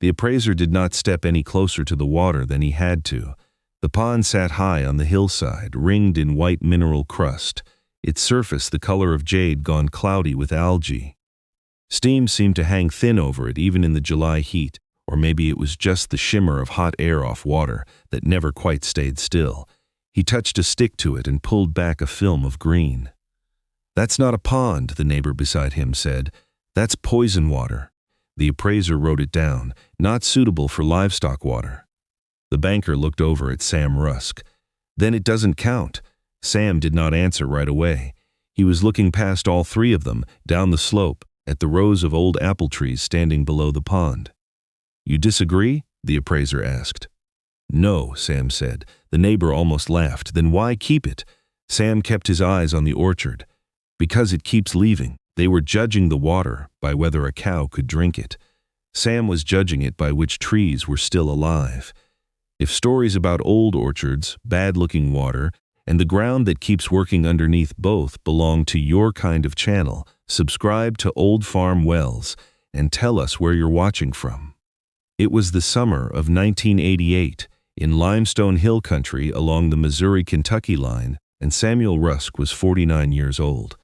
The appraiser did not step any closer to the water than he had to. The pond sat high on the hillside, ringed in white mineral crust, its surface the color of jade gone cloudy with algae. Steam seemed to hang thin over it even in the July heat, or maybe it was just the shimmer of hot air off water that never quite stayed still. He touched a stick to it and pulled back a film of green. "That's not a pond," the neighbor beside him said. "That's poison water." The appraiser wrote it down, "Not suitable for livestock water." The banker looked over at Sam Rusk. "Then it doesn't count." Sam did not answer right away. He was looking past all three of them, down the slope, at the rows of old apple trees standing below the pond. "You disagree?" the appraiser asked. "No," Sam said. The neighbor almost laughed. "Then why keep it?" Sam kept his eyes on the orchard. "Because it keeps leaving." They were judging the water by whether a cow could drink it. Sam was judging it by which trees were still alive. If stories about old orchards, bad-looking water, and the ground that keeps working underneath both belong to your kind of channel, subscribe to Old Farm Wells and tell us where you're watching from. It was the summer of 1988 in Limestone Hill Country along the Missouri-Kentucky line, and Samuel Rusk was 49 years old.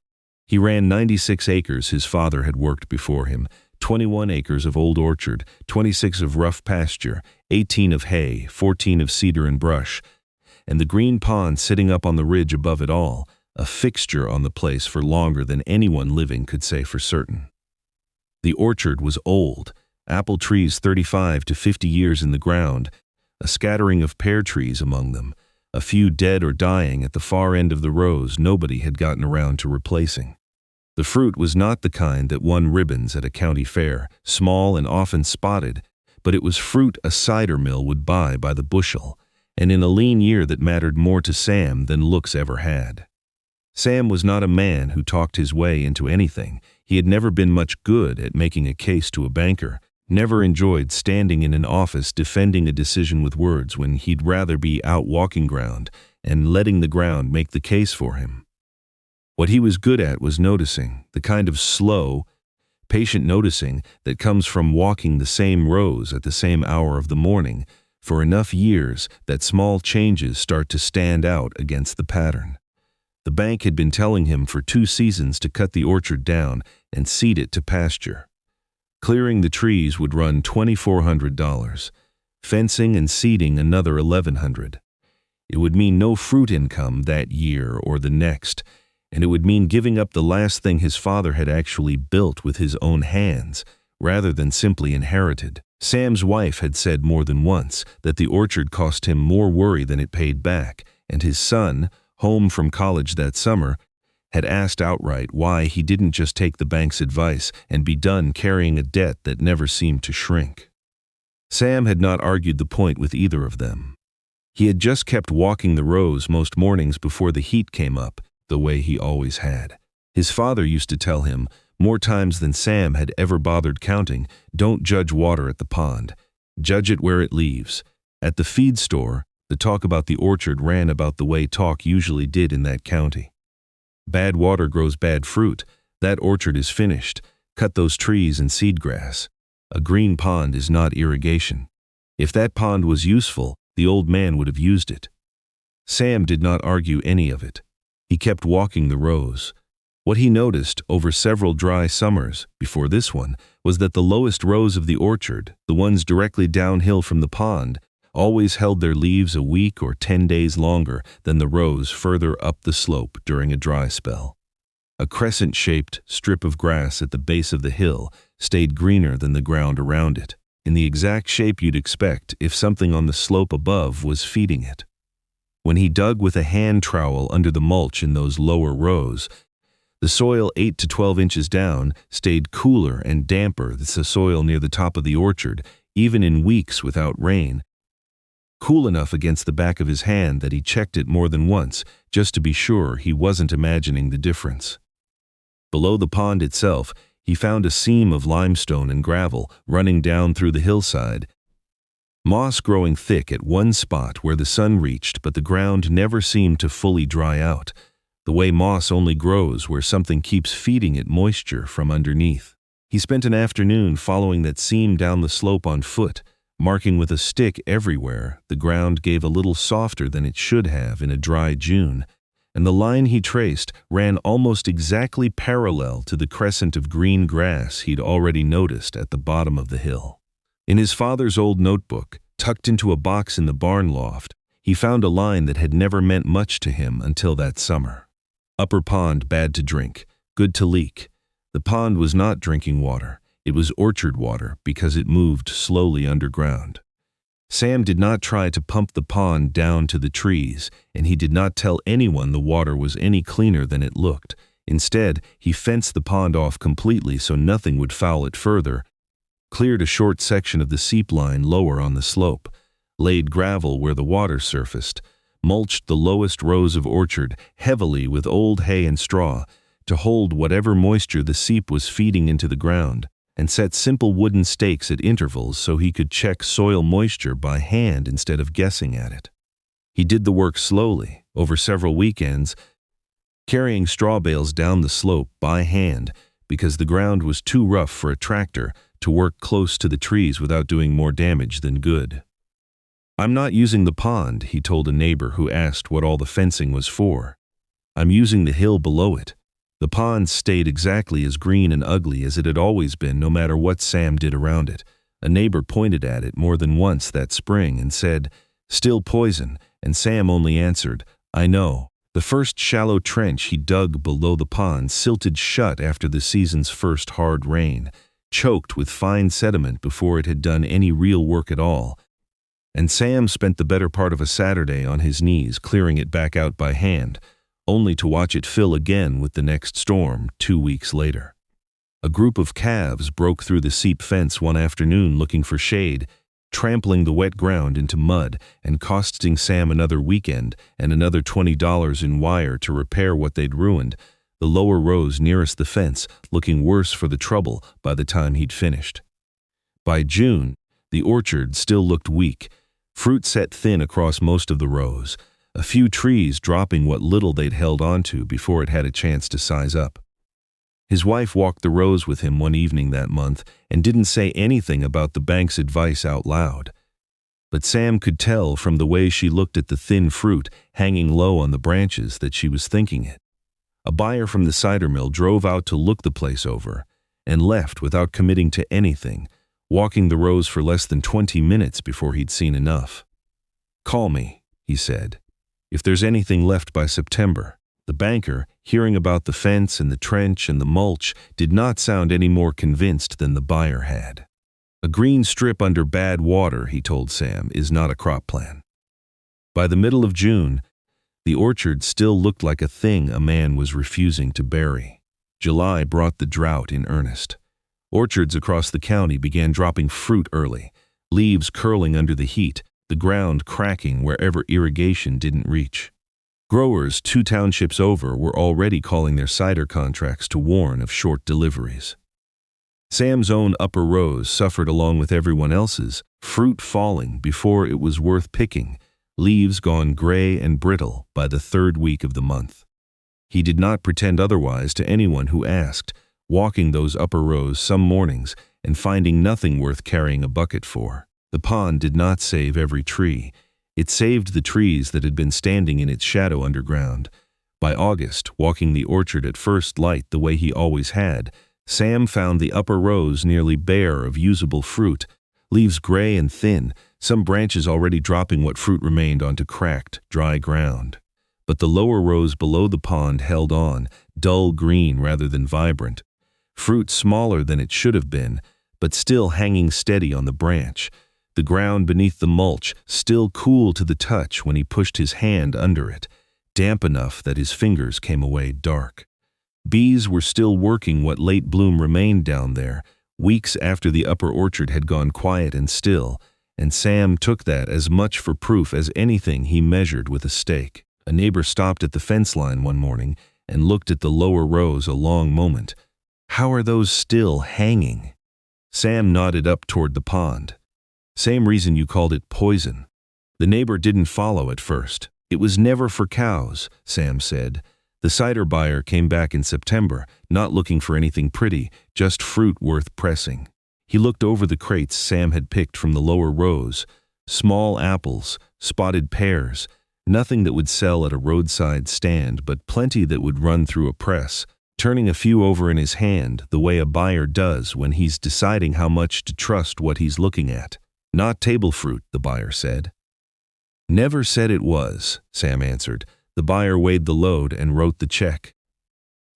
He ran 96 acres his father had worked before him, 21 acres of old orchard, 26 of rough pasture, 18 of hay, 14 of cedar and brush, and the green pond sitting up on the ridge above it all, a fixture on the place for longer than anyone living could say for certain. The orchard was old, apple trees 35 to 50 years in the ground, a scattering of pear trees among them, a few dead or dying at the far end of the rows nobody had gotten around to replacing. The fruit was not the kind that won ribbons at a county fair, small and often spotted, but it was fruit a cider mill would buy by the bushel, and in a lean year that mattered more to Sam than looks ever had. Sam was not a man who talked his way into anything. He had never been much good at making a case to a banker, never enjoyed standing in an office defending a decision with words when he'd rather be out walking ground and letting the ground make the case for him. What he was good at was noticing, the kind of slow, patient noticing that comes from walking the same rows at the same hour of the morning for enough years that small changes start to stand out against the pattern. The bank had been telling him for 2 seasons to cut the orchard down and seed it to pasture. Clearing the trees would run $2,400, fencing and seeding another $1,100. It would mean no fruit income that year or the next, and it would mean giving up the last thing his father had actually built with his own hands, rather than simply inherited. Sam's wife had said more than once that the orchard cost him more worry than it paid back, and his son, home from college that summer, had asked outright why he didn't just take the bank's advice and be done carrying a debt that never seemed to shrink. Sam had not argued the point with either of them. He had just kept walking the rows most mornings before the heat came up, the way he always had. His father used to tell him, more times than Sam had ever bothered counting, don't judge water at the pond. Judge it where it leaves. At the feed store, the talk about the orchard ran about the way talk usually did in that county. Bad water grows bad fruit. That orchard is finished. Cut those trees and seed grass. A green pond is not irrigation. If that pond was useful, the old man would have used it. Sam did not argue any of it. He kept walking the rows. What he noticed over several dry summers, before this one, was that the lowest rows of the orchard, the ones directly downhill from the pond, always held their leaves a week or 10 days longer than the rows further up the slope during a dry spell. A crescent-shaped strip of grass at the base of the hill stayed greener than the ground around it, in the exact shape you'd expect if something on the slope above was feeding it. When he dug with a hand trowel under the mulch in those lower rows, the soil 8 to 12 inches down stayed cooler and damper than the soil near the top of the orchard, even in weeks without rain. Cool enough against the back of his hand that he checked it more than once, just to be sure he wasn't imagining the difference. Below the pond itself, he found a seam of limestone and gravel running down through the hillside. Moss growing thick at one spot where the sun reached, but the ground never seemed to fully dry out, the way moss only grows where something keeps feeding it moisture from underneath. He spent an afternoon following that seam down the slope on foot, marking with a stick everywhere. The ground gave a little softer than it should have in a dry June, and the line he traced ran almost exactly parallel to the crescent of green grass he'd already noticed at the bottom of the hill. In his father's old notebook, tucked into a box in the barn loft, he found a line that had never meant much to him until that summer. Upper pond bad to drink, good to leak. The pond was not drinking water, it was orchard water because it moved slowly underground. Sam did not try to pump the pond down to the trees, and he did not tell anyone the water was any cleaner than it looked. Instead, he fenced the pond off completely so nothing would foul it further, cleared a short section of the seep line lower on the slope, laid gravel where the water surfaced, mulched the lowest rows of orchard heavily with old hay and straw to hold whatever moisture the seep was feeding into the ground, and set simple wooden stakes at intervals so he could check soil moisture by hand instead of guessing at it. He did the work slowly, over several weekends, carrying straw bales down the slope by hand because the ground was too rough for a tractor to work close to the trees without doing more damage than good. "I'm not using the pond," he told a neighbor who asked what all the fencing was for. "I'm using the hill below it." The pond stayed exactly as green and ugly as it had always been, no matter what Sam did around it. A neighbor pointed at it more than once that spring and said, "Still poison," and Sam only answered, "I know." The first shallow trench he dug below the pond silted shut after the season's first hard rain, choked with fine sediment before it had done any real work at all, and Sam spent the better part of a Saturday on his knees clearing it back out by hand, only to watch it fill again with the next storm 2 weeks later. A group of calves broke through the seep fence one afternoon looking for shade, trampling the wet ground into mud and costing Sam another weekend and another $20 in wire to repair what they'd ruined, the lower rows nearest the fence looking worse for the trouble by the time he'd finished. By June, the orchard still looked weak, fruit set thin across most of the rows, a few trees dropping what little they'd held onto before it had a chance to size up. His wife walked the rows with him one evening that month and didn't say anything about the bank's advice out loud. But Sam could tell from the way she looked at the thin fruit hanging low on the branches that she was thinking it. A buyer from the cider mill drove out to look the place over and left without committing to anything, walking the rows for less than 20 minutes before he'd seen enough. "Call me," he said, "if there's anything left by September." The banker, hearing about the fence and the trench and the mulch, did not sound any more convinced than the buyer had. "A green strip under bad water," he told Sam, "is not a crop plan." By the middle of June, the orchard still looked like a thing a man was refusing to bury. July brought the drought in earnest. Orchards across the county began dropping fruit early, leaves curling under the heat, the ground cracking wherever irrigation didn't reach. Growers 2 townships over were already calling their cider contracts to warn of short deliveries. Sam's own upper rows suffered along with everyone else's, fruit falling before it was worth picking, leaves gone gray and brittle by the 3rd week of the month. He did not pretend otherwise to anyone who asked, walking those upper rows some mornings and finding nothing worth carrying a bucket for. The pond did not save every tree. It saved the trees that had been standing in its shadow underground. By August, walking the orchard at first light the way he always had, Sam found the upper rows nearly bare of usable fruit, leaves gray and thin, some branches already dropping what fruit remained onto cracked, dry ground. But the lower rows below the pond held on, dull green rather than vibrant, fruit smaller than it should have been, but still hanging steady on the branch. The ground beneath the mulch still cool to the touch when he pushed his hand under it, damp enough that his fingers came away dark. Bees were still working what late bloom remained down there, weeks after the upper orchard had gone quiet and still, and Sam took that as much for proof as anything he measured with a stake. A neighbor stopped at the fence line one morning and looked at the lower rows a long moment. "How are those still hanging?" Sam nodded up toward the pond. "Same reason you called it poison." The neighbor didn't follow at first. "It was never for cows," Sam said. The cider buyer came back in September, not looking for anything pretty, just fruit worth pressing. He looked over the crates Sam had picked from the lower rows. Small apples, spotted pears, nothing that would sell at a roadside stand, but plenty that would run through a press, turning a few over in his hand the way a buyer does when he's deciding how much to trust what he's looking at. Not table fruit, the buyer said. Never said it was, Sam answered. The buyer weighed the load and wrote the check.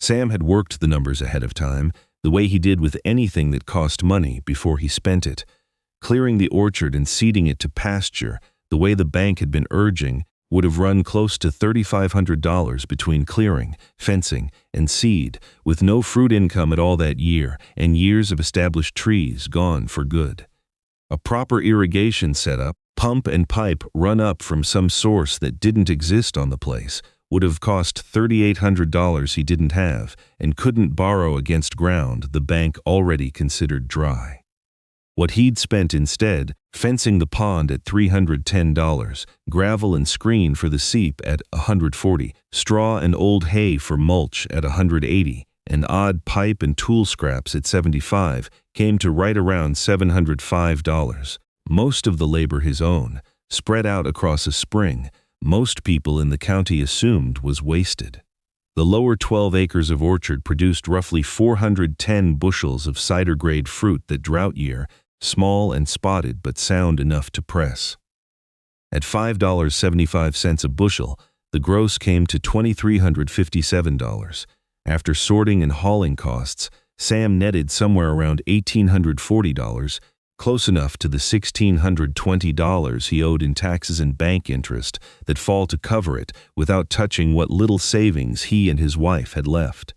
Sam had worked the numbers ahead of time, the way he did with anything that cost money before he spent it. Clearing the orchard and seeding it to pasture, the way the bank had been urging, would have run close to $3,500 between clearing, fencing, and seed, with no fruit income at all that year, and years of established trees gone for good. A proper irrigation setup, pump and pipe run up from some source that didn't exist on the place, would have cost $3,800 he didn't have, and couldn't borrow against ground the bank already considered dry. What he'd spent instead, fencing the pond at $310, gravel and screen for the seep at $140, straw and old hay for mulch at $180, and odd pipe and tool scraps at $75, came to right around $705. Most of the labor his own, spread out across a spring, most people in the county assumed was wasted. The lower 12 acres of orchard produced roughly 410 bushels of cider-grade fruit that drought year, small and spotted but sound enough to press. At $5.75 a bushel, the gross came to $2,357. After sorting and hauling costs, Sam netted somewhere around $1,840, close enough to the $1,620 he owed in taxes and bank interest that fall to cover it without touching what little savings he and his wife had left.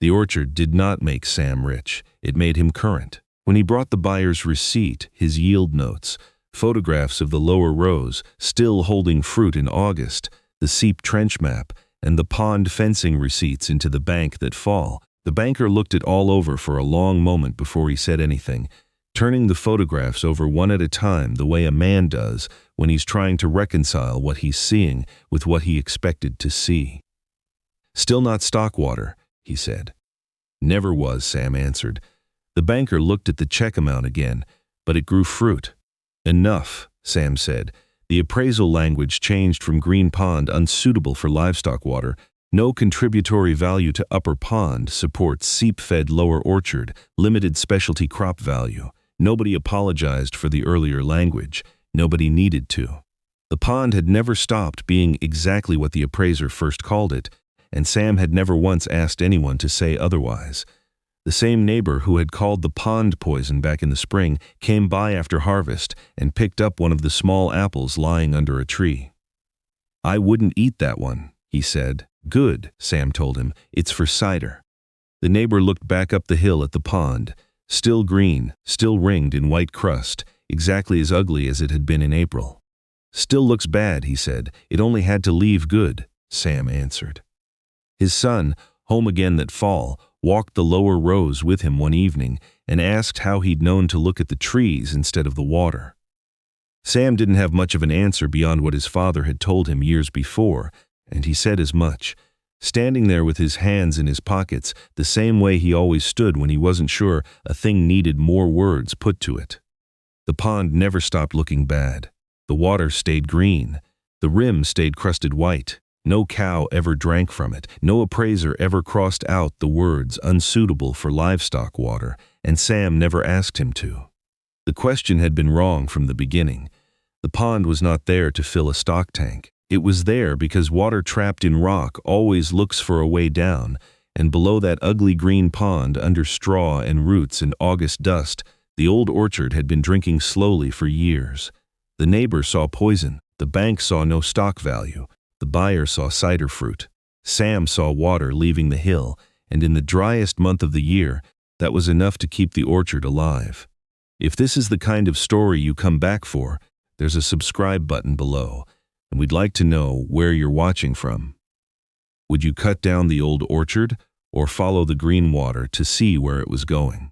The orchard did not make Sam rich, it made him current. When he brought the buyer's receipt, his yield notes, photographs of the lower rows still holding fruit in August, the seep trench map, and the pond fencing receipts into the bank that fall, the banker looked it all over for a long moment before he said anything, turning the photographs over one at a time the way a man does when he's trying to reconcile what he's seeing with what he expected to see. "Still not stock water," he said. "Never was," Sam answered. The banker looked at the check amount again, but it grew fruit. "Enough," Sam said. The appraisal language changed from green pond unsuitable for livestock water, no contributory value to upper pond, supports seep-fed lower orchard, limited specialty crop value. Nobody apologized for the earlier language. Nobody needed to. The pond had never stopped being exactly what the appraiser first called it, and Sam had never once asked anyone to say otherwise. The same neighbor who had called the pond poison back in the spring came by after harvest and picked up one of the small apples lying under a tree. "I wouldn't eat that one," he said. "Good," Sam told him. "It's for cider." The neighbor looked back up the hill at the pond. Still green, still ringed in white crust, exactly as ugly as it had been in April. "Still looks bad," he said. "It only had to leave good," Sam answered. His son, home again that fall, walked the lower rows with him one evening and asked how he'd known to look at the trees instead of the water. Sam didn't have much of an answer beyond what his father had told him years before, and he said as much, standing there with his hands in his pockets, the same way he always stood when he wasn't sure a thing needed more words put to it. The pond never stopped looking bad. The water stayed green. The rim stayed crusted white. No cow ever drank from it. No appraiser ever crossed out the words unsuitable for livestock water, and Sam never asked him to. The question had been wrong from the beginning. The pond was not there to fill a stock tank. It was there because water trapped in rock always looks for a way down, and below that ugly green pond, under straw and roots and August dust, the old orchard had been drinking slowly for years. The neighbor saw poison. The bank saw no stock value. The buyer saw cider fruit. Sam saw water leaving the hill, and in the driest month of the year, that was enough to keep the orchard alive. If this is the kind of story you come back for, there's a subscribe button below, and we'd like to know where you're watching from. Would you cut down the old orchard or follow the green water to see where it was going?